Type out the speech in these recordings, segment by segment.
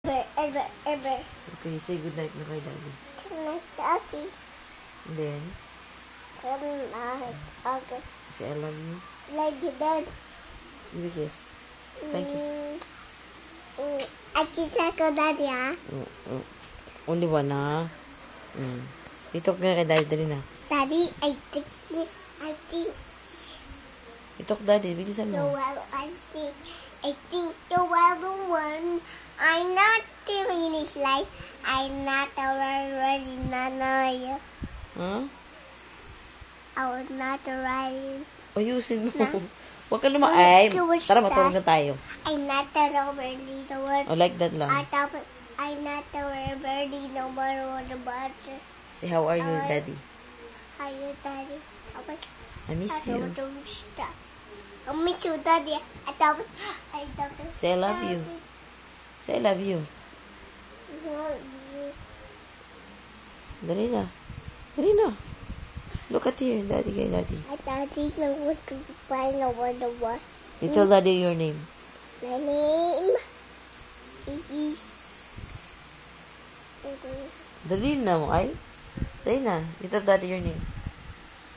Ever. Okay, say good night na kay Daddy. Good night, Daddy. And then, Good night. Okay. say I love you. Like you did. Give a kiss. Thank you. I kiss ako, Daddy, ah. Only one, ha? Itok nga kay Daddy, dali na. Daddy, I think Itok, Daddy, bilisan you mo. will, I think you will the one. I'm not doing this like I'm not already nanay. Ha? I was not already. Ayusin mo. Huwag ka ay, tara matulog na tayo. I'm not already the one. Oh, like that lang. I'm not already no more on the butter. Say, how are you, Daddy? How are you, Daddy? I miss you. I miss you, Daddy. Say, I love you. Say, I love you. Dali na. Dali na. Look at here, Daddy kay Daddy. Daddy, no one to find over the what. You tell Daddy your name. My name is. Dali na mo, ay. Dali na. You tell Daddy your name.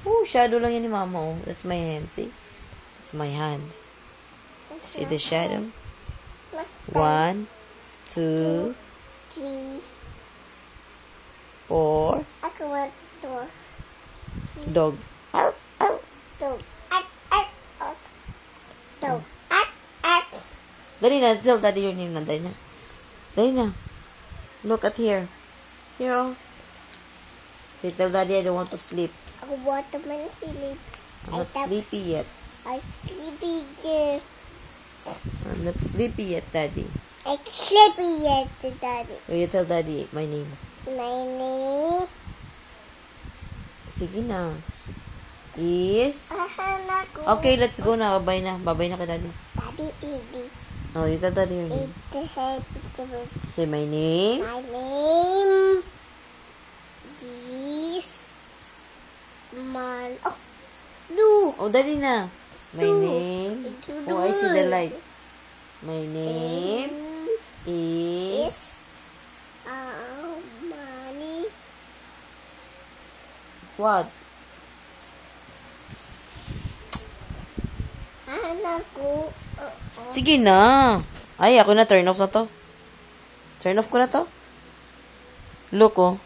Oh, shadow lang yan ni Mama, oh. That's my hand, see? It's my hand. See the shadow? 1, 2, 3. 4. Ako want to. Dog. Arr, arr. Dog. Dog. Dali na. Tell Daddy your name na. Dali na. Dali na. Look at here. Here, oh. They tell Daddy I don't want to sleep. Ako want to sleep. I'm not sleepy yet. I'm sleepy yet. I'm not sleepy yet, Daddy. I'm sleepy yet, Daddy. Will you tell Daddy my name? My name Sige na. Is... Anak ko. Okay, let's go na. Babay na. Babay na ka, Daddy. Daddy, Daddy. Oh, you tell Daddy your name. Say my name. My name is Man. Oh, do. Oh, Daddy na. My Do. name. Do. Oh, I see the light. My name is... Money. What? Anak ko. Sige na. Ay, ako na. Turn off na to. Turn off ko na to. Look, oh.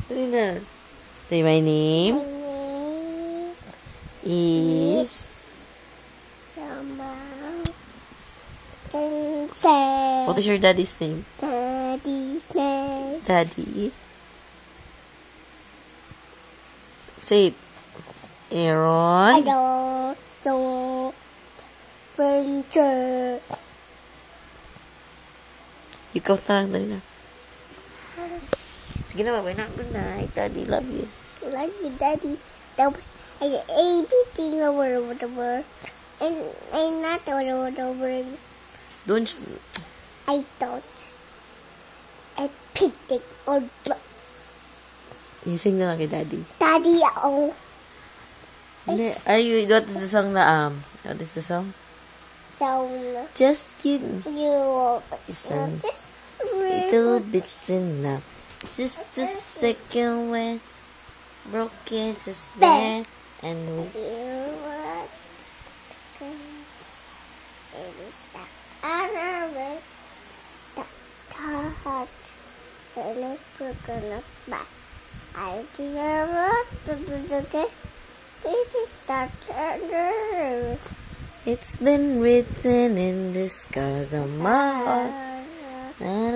Dali na. Say my name My name is... What is your daddy's name? Daddy's name. Daddy. Say it. Aaron. Furniture. Ikaw na lang. Dali na. Sige na, babay na. Good night, Daddy. Love you. Love you, Daddy. That was everything over. And I'm not over. Don't... I thought a picnic or Sing na lang kay Daddy. Daddy, oh. What is the song na, what is the song? So, Just give you listen. just Little bit enough. Just a second when broken just bad and we it is the other heart and it's gonna back. I never it is that other. it's been written in the scars of my heart. Na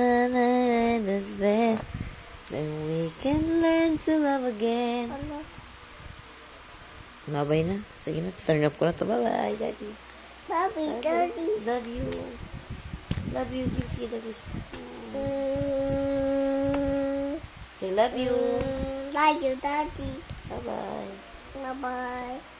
this bed. Then we can learn to love again. Mabay na. Sige na, turn up ko na to. Bye-bye, Daddy. Bobby, Daddy. Love you. Love you, Kiki. Love you. Say love you. Love you, Daddy. Bye-bye. Bye-bye.